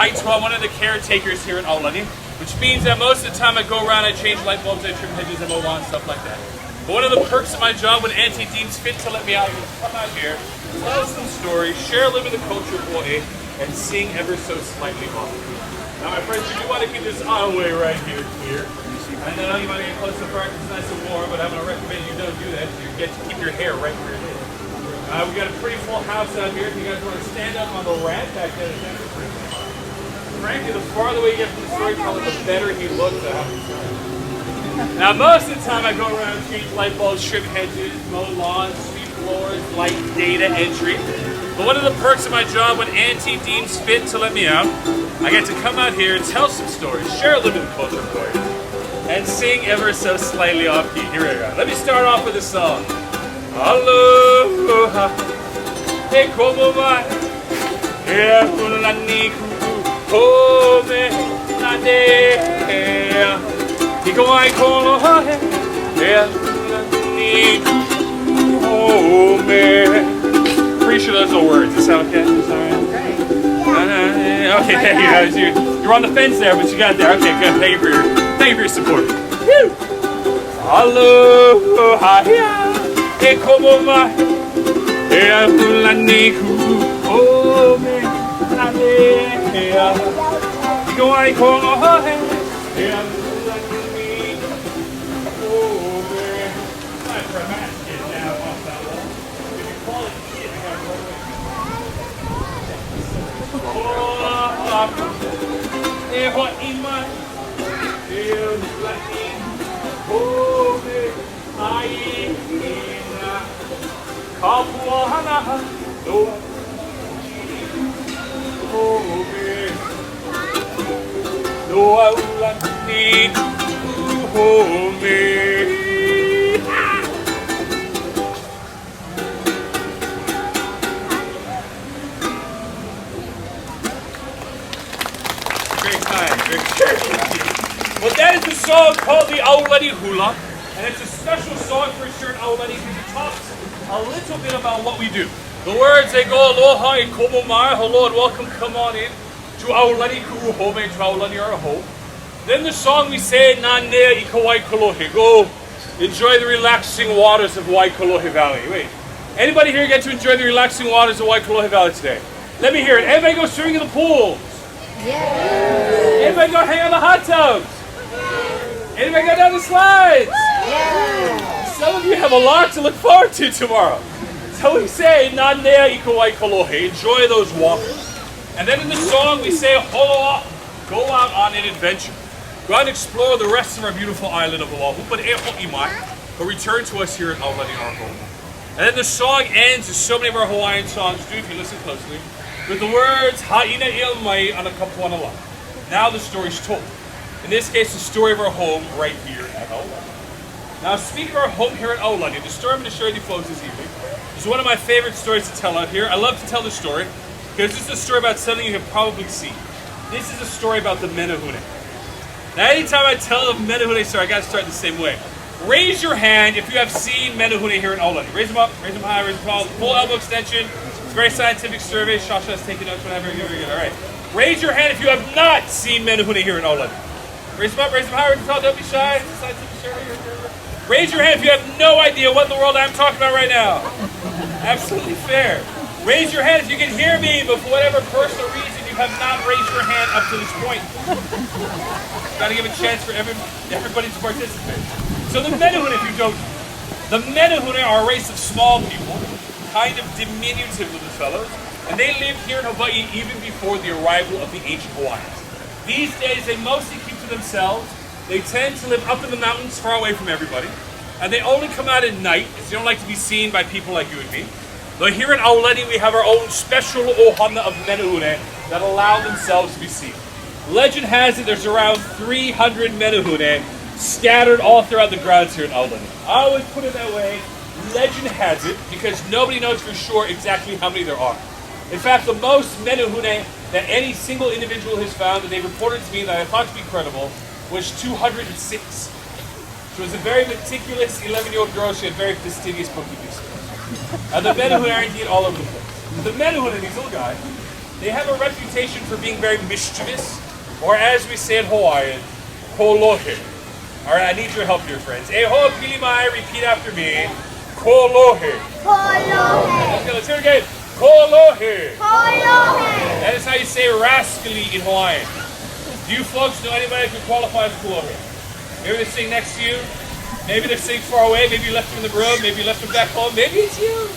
I'm one of the caretakers here at Aulani, which means that most of the time I go around, I change light bulbs, I trim hedges, I mow lawns, stuff like that. But one of the perks of my job when Auntie deems fit to let me out is come out here, tell some stories, share a little bit of the culture of Hawaii, and sing ever so slightly off. Now my friends, you do want to keep this aisle-way right here clear. I know you want to get close to the park, it's nice and warm, but I'm going to recommend you don't do that. You get to keep your hair right where it is. We got a pretty full house out here. If you guys want to stand up on the ramp back there, frankly, the farther away you get from the storyteller, the better he looks at. Now, most of the time I go around and change light bulbs, trim hedges, mow lawns, sweep floors, light data entry. But one of the perks of my job when Auntie deems fit to let me out, I get to come out here and tell some stories, share a little bit of culture for you, and sing ever so slightly off key. Here we go. Let me start off with a song. Aloha, e como vai, e Aulani home na dea, e como ai koloha, e Aulani home. Pretty sure those are words. Does that sound okay? Is that right? Okay, thank you. You're on the fence there, but you got it there. Okay, good. Thank you for your support. Woo! Aloha, e como vai, e Aulani home na dea, e como ai koloha, e Aulani home. Time for a match get down off that wall. If you call it kid, I gotta roll it. E Hawaii mai, e Aulani home ai. Kapua hana no home no Aulani home. Great time, great. Well, that is the song called the Aulani Hula, and it's a special song for sure in Aulani because it talks a little bit about what we do. The words, they go, aloha e komo mai, hello and welcome, come on in to Aulani ku'u home, to Aulani our home. Then the song we say, na nea I ka Waikolohe, go enjoy the relaxing waters of Waikolohe Valley. Wait, anybody here get to enjoy the relaxing waters of Waikolohe Valley today? Let me hear it. Everybody go swimming in the pools. Yeah. Everybody go hang out in the hot tubs. Anybody go down the slides? Yeah. Some of you have a lot to look forward to tomorrow. So we say, na nea I ka Waikolohe, enjoy those waters. And then in the song we say, holoa, go out on an adventure. Go out and explore the rest of our beautiful island of Oahu, but e ho'i mai, but return to us here at Aulani, our home. And then the song ends, as so many of our Hawaiian songs do, if you listen closely, with the words, ha'ina il mai ana kapuana la. Now the story's told. In this case, the story of our home right here at Aulani. Now, speaking of our home here at Aulani, the story I'm going to share with you folks this evening is one of my favorite stories to tell out here. I love to tell this story because this is a story about something you have probably seen. This is a story about the Menehune. Now, anytime I tell the Menehune story, I got to start the same way. Raise your hand if you have seen Menehune here in Aulani. Raise them up, raise them high, raise them tall. Full elbow extension. It's a very scientific survey. Shasha's taking notes, whatever. All right. Raise your hand if you have not seen Menehune here in Aulani. Raise them up, raise them high, raise them tall. Don't be shy. It's a scientific survey. Raise your hand if you have no idea what in the world I'm talking about right now. Absolutely fair. Raise your hand if you can hear me, but for whatever personal reason you have not raised your hand up to this point. Got to give a chance for everybody to participate. So the Menehune, if you don't know, the Menehune are a race of small people, kind of diminutive little fellows, and they lived here in Hawaii even before the arrival of the ancient Hawaiians. These days they mostly keep to themselves. They tend to live up in the mountains far away from everybody, and they only come out at night as they don't like to be seen by people like you and me. But here in Aulani we have our own special ohana of Menehune that allow themselves to be seen. Legend has it there's around 300 Menehune scattered all throughout the grounds here in Aulani. I always put it that way, legend has it, because nobody knows for sure exactly how many there are. In fact, the most Menehune that any single individual has found that they reported to me that I thought to be credible was 206. She was a very meticulous 11-year-old girl. She had very fastidious bookkeeping skills. And the Menehune are indeed all over the place. The Menehune, these little guys, they have a reputation for being very mischievous, or as we say in Hawaiian, kolohe. All right, I need your help here, friends. E hoa pili mai, repeat after me. Kolohe. Kolohe. Okay, let's hear it again. Kolohe. Kolohe. That is how you say rascally in Hawaiian. Do you folks know anybody who can qualify as kolohe? Maybe they're sitting next to you. Maybe they're sitting far away. Maybe you left them in the room. Maybe you left them back home. Maybe it's you.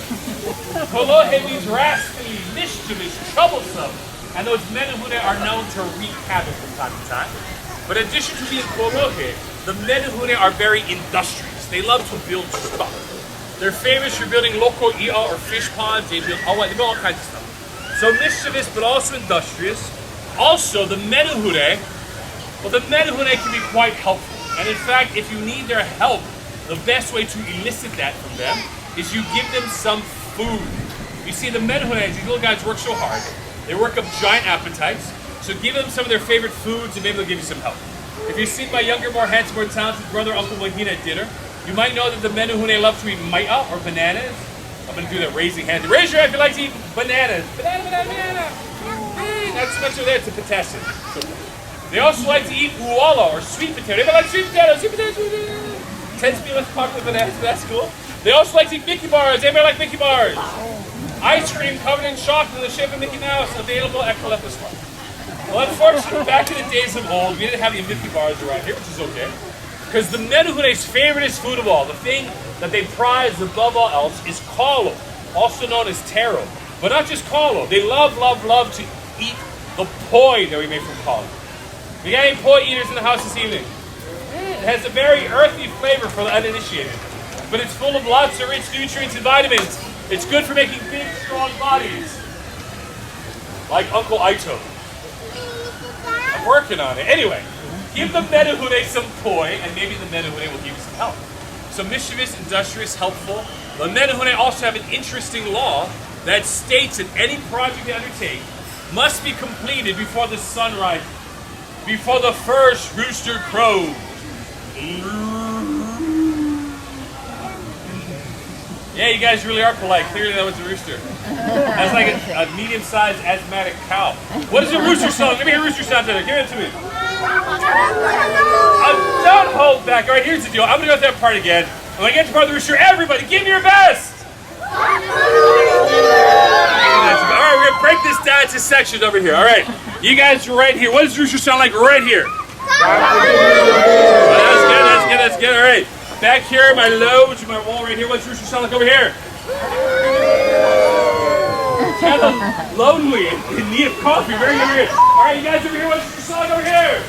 Kolohe means rascally, mischievous, troublesome. And those menehune are known to wreak havoc from time to time. But in addition to being kolohe, the menehune are very industrious. They love to build stuff. They're famous for building local i'a or fish ponds. They build all kinds of stuff. So mischievous, but also industrious. Also, the menehune can be quite helpful. And in fact, if you need their help, the best way to elicit that from them is you give them some food. You see, the menehune, these little guys work so hard. They work up giant appetites. So give them some of their favorite foods and maybe they'll give you some help. If you've seen my younger, more handsome, more talented brother, Uncle Menehune at dinner, you might know that the menehune love to eat mai'a or bananas. I'm going to do that raising hands. Raise your hand if you like to eat bananas. Banana. Not so much of that, it's a potassium. They also like to eat uala or sweet potato. Everybody like sweet potatoes, sweet potatoes. Tends to be less popular than bananas, but that's cool. They also like to eat Mickey bars. Anybody like Mickey bars? Ice cream covered in chocolate in the shape of Mickey Mouse, available at Kalepa's Farm. Well, unfortunately, back in the days of old, we didn't have any Mickey bars around here, which is okay. Because the menehune's favoriteest food of all, the thing that they prize above all else, is kalo, also known as taro. But not just kalo. They love to eat the poi that we made from kalo. We got any poi eaters in the house this evening? It has a very earthy flavor for the uninitiated. But it's full of lots of rich nutrients and vitamins. It's good for making big, strong bodies. Like Uncle Aito. I'm working on it. Anyway, give the menehune some poi, and maybe the menehune will give you some help. So mischievous, industrious, helpful. The menehune also have an interesting law that states that any project they undertake must be completed before the sun rises, before the first rooster crows. Yeah, you guys really are polite. Clearly that was a rooster. That's like a medium-sized asthmatic cow. What is a rooster sound? Let me hear a rooster sound together. Give it to me. Don't hold back. All right, here's the deal. I'm going to go through that part again. When I get to part of the rooster, everybody give me your best. All right, we're going to break this down into sections over here. All right, you guys are right here. What does rooster sound like right here? That's good. All right. Back here, my low, which is my wall right here. What's rooster sound like over here? Kind of lonely and in need of coffee. Very good. All right, you guys over here. What's rooster sound like over here?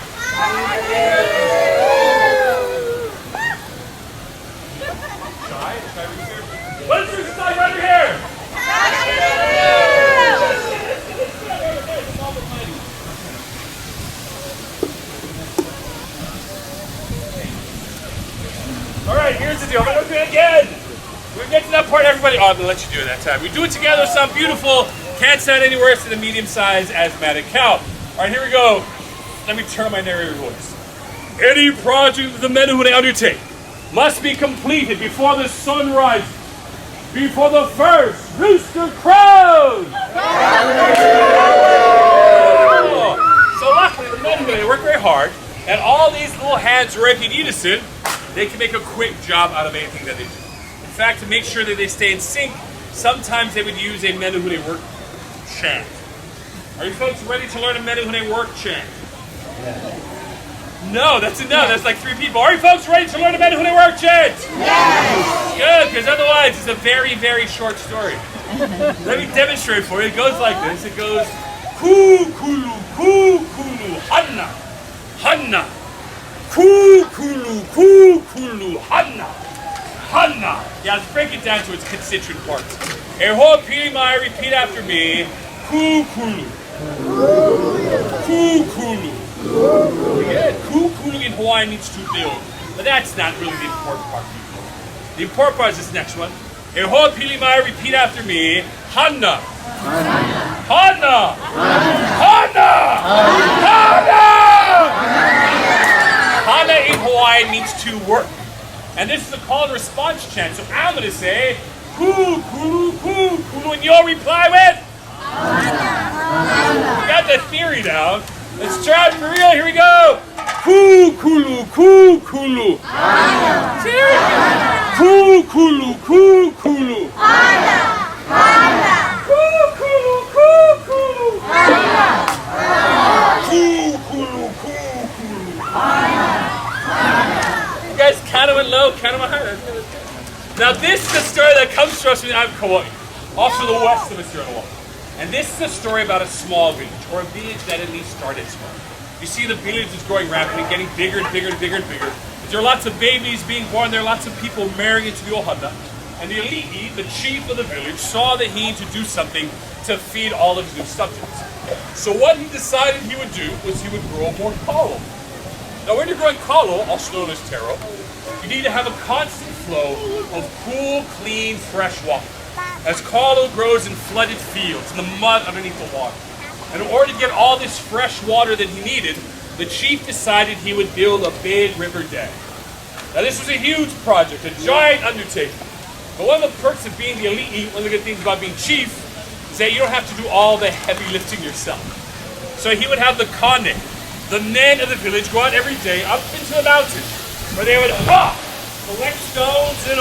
Shy rooster. What is rooster sound like right over here? All right, here's the deal. I'm going to do it again. We're going to get to that part, everybody. Oh, I'm going to let you do it that time. We do it together. Sound beautiful. Can't sound any worse than a medium-sized asthmatic cow. All right, here we go. Let me turn my narrator voice. Any project that the menehune undertake must be completed before the sun rises, before the first rooster crows. So luckily, the menehune, they work very hard, and all these little hands right in unison, they can make a quick job out of anything that they do. In fact, to make sure that they stay in sync, sometimes they would use a menehune work chant. Are you folks ready to learn a menehune work chant? No, that's enough. That's like 3 people. Are you folks ready to learn a menehune work chant? Yes! Good, because otherwise it's a very, very short story. Let me demonstrate for you. It goes like this. It goes, ku-kulu, hanna, hanna. Ku-kulu, hanna, hanna. Yeah, let's break it down to its constituent parts. E hoa pili mai, repeat after me. Ku-kulu. Ku-kulu. Ku-kulu in Hawaiian means to build, but that's not really the important part. The important part is this next one. E hoa pili mai, repeat after me. Hanna. Hanna. Hanna. Hanna. Hana in Hawaiian means to work. And this is a call and response chant. So I'm going to say, ku, kulu, and you'll reply with? Hana. You got the theory down. Let's try it for real. Here we go. Kukulu, kukulu. Serious? Kukulu, kukulu. Kukulu, kukulu. Kukulu, kukulu. You guys kind of went low, kind of went high. Now this is a story that comes to us from Kauai, also the west of Australia. And this is a story about a small village, or a village that at least started small. You see the village is growing rapidly, getting bigger and bigger and bigger and bigger. There are lots of babies being born, there are lots of people marrying into the ohana. And the ali'i, the chief of the village, saw that he needed to do something to feed all of his new subjects. So what he decided he would do was he would grow more kalo. Now when you're growing kalo, also known as taro, you need to have a constant flow of cool, clean, fresh water. As kalo grows in flooded fields, in the mud underneath the water. And in order to get all this fresh water that he needed, the chief decided he would build a big river dam. Now this was a huge project, a giant undertaking. But one of the perks of being the ali'i, one of the good things about being chief, is that you don't have to do all the heavy lifting yourself. So he would have the kane, the men of the village, go out every day up into the mountain, where they would collect stones and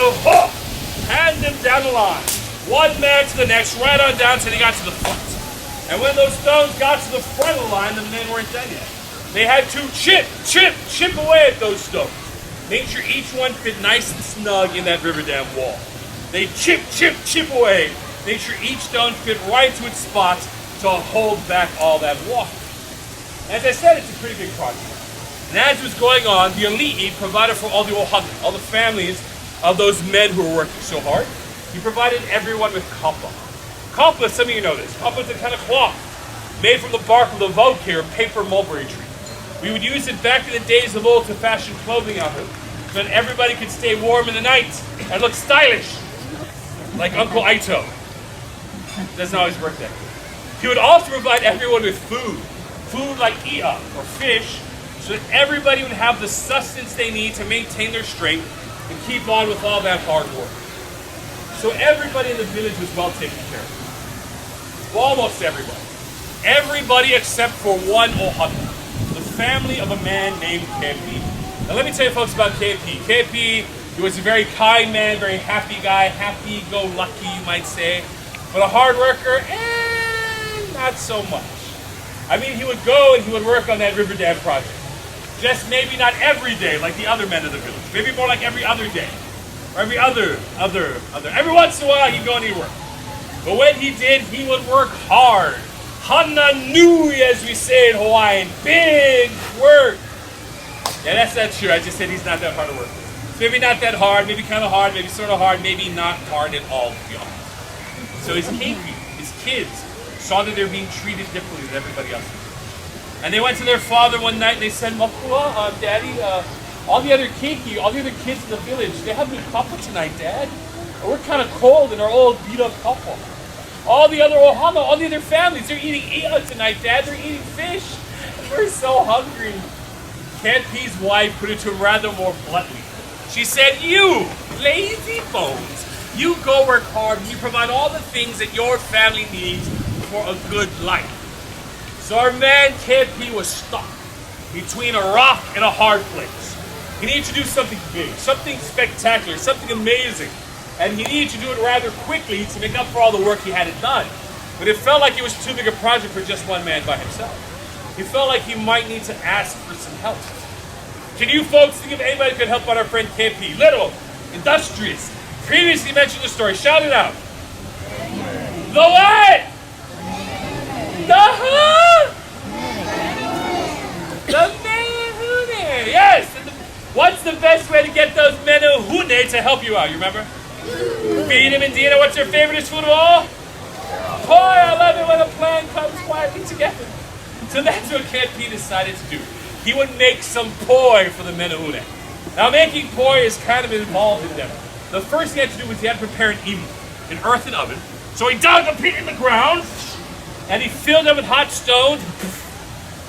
hand them down the line. One man to the next, right on down till they got to the front. And when those stones got to the front of the line, the men weren't done yet. They had to chip away at those stones. Make sure each one fit nice and snug in that river dam wall. They chip away. Make sure each stone fit right to its spot to hold back all that water. As I said, it's a pretty big project. And as it was going on, the ali'i provided for all the ohana, all the families of those men who were working so hard. He provided everyone with kapa. Kapa, some of you know this. Kapa is a kind of cloth made from the bark of the voke or paper mulberry tree. We would use it back in the days of old to fashion clothing out of it, so that everybody could stay warm in the night and look stylish, like Uncle Aito. Doesn't always work that good. He would also provide everyone with food like ia or fish, so that everybody would have the sustenance they need to maintain their strength and keep on with all that hard work. So everybody in the village was well taken care of. Well, almost everybody. Everybody except for one ohana, the family of a man named Kepi. Now let me tell you folks about Kepi. Kepi, he was a very kind man, very happy guy, happy-go-lucky you might say, but a hard worker, not so much. I mean, he would go and he would work on that river dam project. Just maybe not every day like the other men of the village. Maybe more like every other day. Or every other. Every once in a while he'd go and he'd work. But when he did, he would work hard. Hana nui, as we say in Hawaiian. Big work. Yeah, that's not true. I just said he's not that hard to work with. Maybe not that hard, maybe kind of hard, maybe sort of hard, maybe not hard at all, to be honest. So his keiki, his kids, saw that they were being treated differently than everybody else. And they went to their father one night and they said, Makua, Daddy, all the other keiki, all the other kids in the village, they have new kapa tonight, Dad. We're kind of cold in our old beat-up kapa. All the other ohana, all the other families, they're eating ia tonight, Dad. They're eating fish. And we're so hungry. Kepi's wife put it to him rather more bluntly. She said, you lazy bones, you go work hard and you provide all the things that your family needs for a good life. So our man Kepi was stuck between a rock and a hard place. He needed to do something big, something spectacular, something amazing. And he needed to do it rather quickly to make up for all the work he hadn't done. But it felt like it was too big a project for just one man by himself. He felt like he might need to ask for some help. Can you folks think of anybody who could help out our friend KP? Little, industrious, previously mentioned the story. Shout it out. The what? The who? The Menehune. Yes. What's the best way to get those Menehune to help you out? You remember? Feed him and Dina. What's your favorite food of all? Poi. I love it when a plan comes quietly together. So that's what KP decided to do. He would make some poi for the Menehune. Now making poi is kind of involved in them. The first thing he had to do was he had to prepare an imu, an earthen oven. So he dug a pit in the ground, and he filled it with hot stones,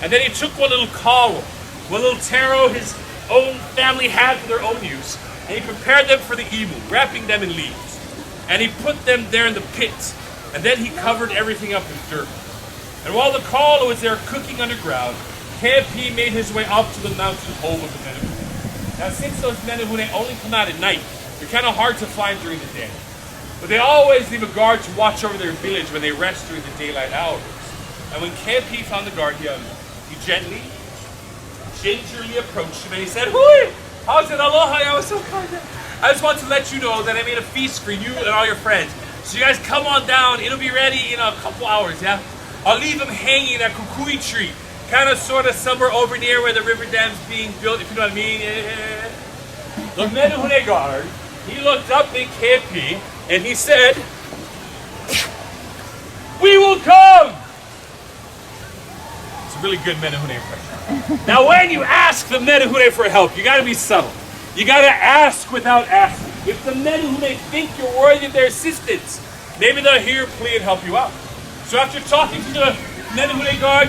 and then he took one little kalo, one little taro his own family had for their own use, and he prepared them for the imu, wrapping them in leaves. And he put them there in the pit, and then he covered everything up with dirt. And while the caller was there cooking underground, KP made his way up to the mountain home of the Menehune. Now, since those Menehune only come out at night, they're kind of hard to find during the day. But they always leave a guard to watch over their village when they rest during the daylight hours. And when KP found the guard, he gently, gingerly approached him and he said, "Hui! How's it? Aloha, I was so kind. I just want to let you know that I made a feast for you and all your friends. So you guys come on down. It'll be ready in a couple hours, yeah? I'll leave them hanging in that kukui tree. Kind of, sort of, somewhere over near where the river dam's being built, if you know what I mean." The Menehune guard, he looked up at KP and he said, "We will come!" It's a really good Menehune impression. Now, when you ask the Menehune for help, you got to be subtle. You got to ask without asking. If the Menehune think you're worthy of their assistance, maybe they'll hear your plea and help you out. So after talking to the Menehune guard,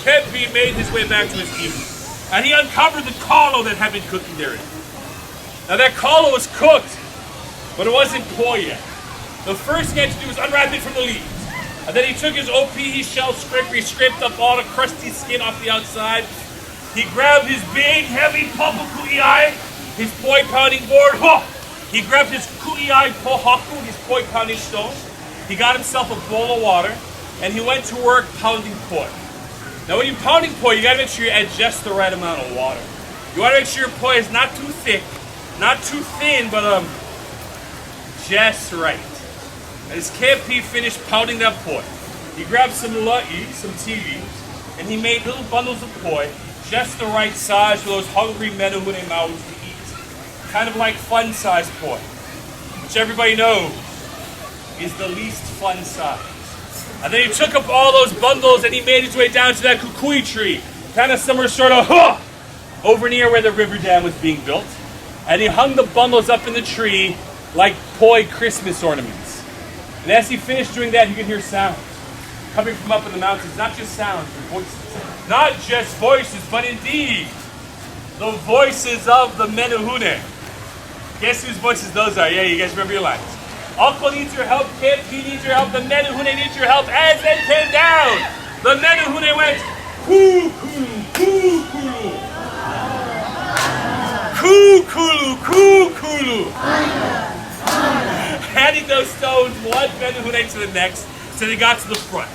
Kepi made his way back to his evening. And he uncovered the kalo that had been cooking therein. Now that kalo was cooked, but it wasn't poi yet. The first thing he had to do was unwrap it from the leaves. And then he took his OP shell scraper, he scraped up all the crusty skin off the outside. He grabbed his big, heavy papa ku'iai, his poi pounding board. He grabbed his ku'iai pohaku, his poi pounding stone. He got himself a bowl of water, and he went to work pounding poi. Now when you're pounding poi, you gotta make sure you add just the right amount of water. You wanna make sure your poi is not too thick, not too thin, but just right. As KP finished pounding that poi, he grabbed some la'i, some tea leaves, and he made little bundles of poi, just the right size for those hungry Menehune mouths to eat. Kind of like fun-size poi, which everybody knows is the least fun size. And then he took up all those bundles and he made his way down to that kukui tree, kind of somewhere sort of over near where the river dam was being built. And he hung the bundles up in the tree like poi Christmas ornaments. And as he finished doing that, you could hear sounds coming from up in the mountains. Not just sounds, but voices. Not just voices, but indeed the voices of the Menehune. Guess whose voices those are? Yeah, you guys remember your lines. Uncle needs your help, KP needs your help, the Menehune needs your help. As they came down, the Menehune went, "Kukulu, kukulu. Kukulu, kukulu." Handing those stones one Menehune to the next, so they got to the front.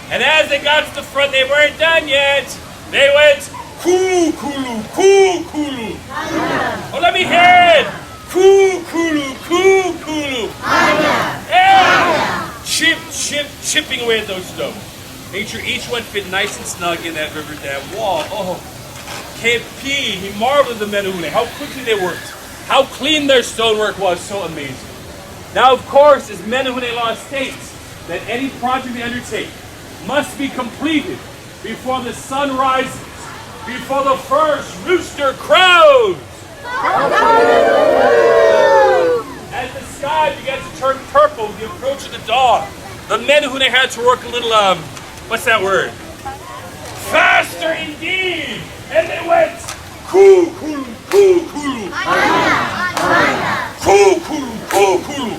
And as they got to the front, they weren't done yet. They went, "Kukulu, kukulu." Oh, let me hear it. Kukulu, kukulu. Yeah. Chipping away at those stones. Make sure each one fit nice and snug in that river dam wall. Oh, KP, he marveled at the Menehune, how quickly they worked, how clean their stonework was, so amazing. Now, of course, as Menehune law states, that any project they undertake must be completed before the sun rises, before the first rooster crows. As the sky began to turn purple with the approach of the dawn, the Menehune had to work a little, what's that word? Faster indeed! And they went, "Kukulu, kukulu. Kukulu, kukulu.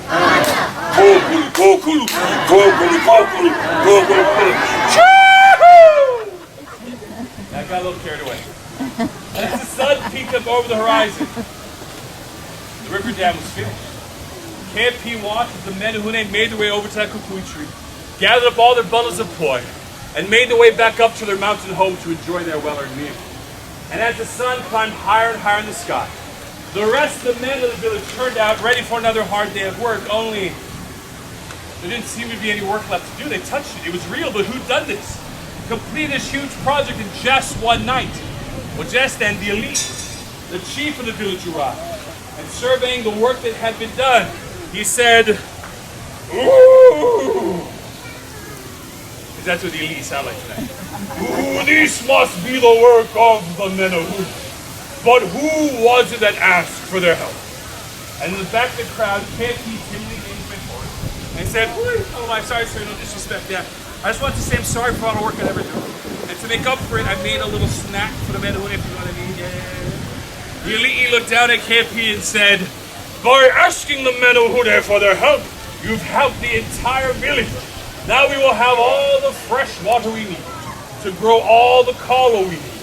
Kukulu, kukulu. Kukulu, kukulu. Kukulu, kukulu. Choo-hoo!" I got a little carried away. As the sun peeked up over the horizon, the river dam was finished. KP watched as the Menehune made their way over to that kukui tree, gathered up all their bundles of poi, and made their way back up to their mountain home to enjoy their well-earned meal. And as the sun climbed higher and higher in the sky, the rest of the men of the village turned out ready for another hard day of work, only there didn't seem to be any work left to do. They touched it. It was real, but who'd done this? Complete this huge project in just one night. Well, just then, the elite, the chief of the village arrived, and surveying the work that had been done, he said, "Ooh!" That's what the elite sound like tonight. "Ooh, this must be the work of the Menehune. But who was it that asked for their help?" And in the back of the crowd, KP timidly came forward and said, "Oh, I'm sorry, sir, no disrespect. Yeah, I just want to say I'm sorry for all the work I never done. And to make up for it, I made a little snack for the Menehune, if you know what I mean." Yeah. The elite looked down at KP and said, "By asking the Menehune for their help, you've helped the entire village. Now we will have all the fresh water we need to grow all the kalo we need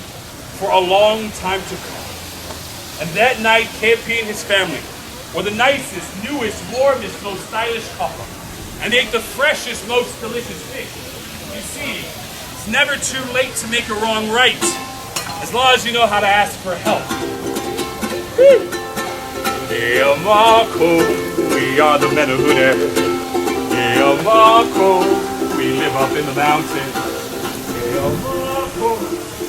for a long time to come. And that night, KP and his family were the nicest, newest, warmest, most stylish couple. And they ate the freshest, most delicious fish. You see, it's never too late to make a wrong right, as long as you know how to ask for help. Eamako, we are the Menehune. Eamako, we live up in the mountains. Eamako,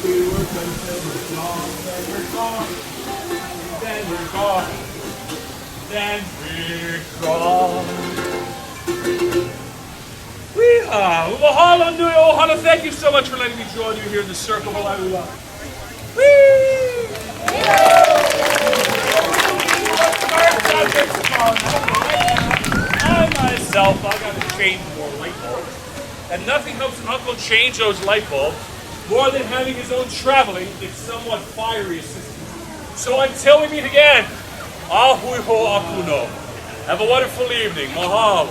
we work until we're gone, then we're gone, then we're gone, then we're gone. Mahalo nui ohana. Thank you so much for letting me join you here in the circle of Aulani. I myself, I gotta change more light bulbs. And nothing helps an uncle change those light bulbs more than having his own traveling, if somewhat fiery assistant. So until we meet again, ahui ho akuno. Have a wonderful evening. Mahalo.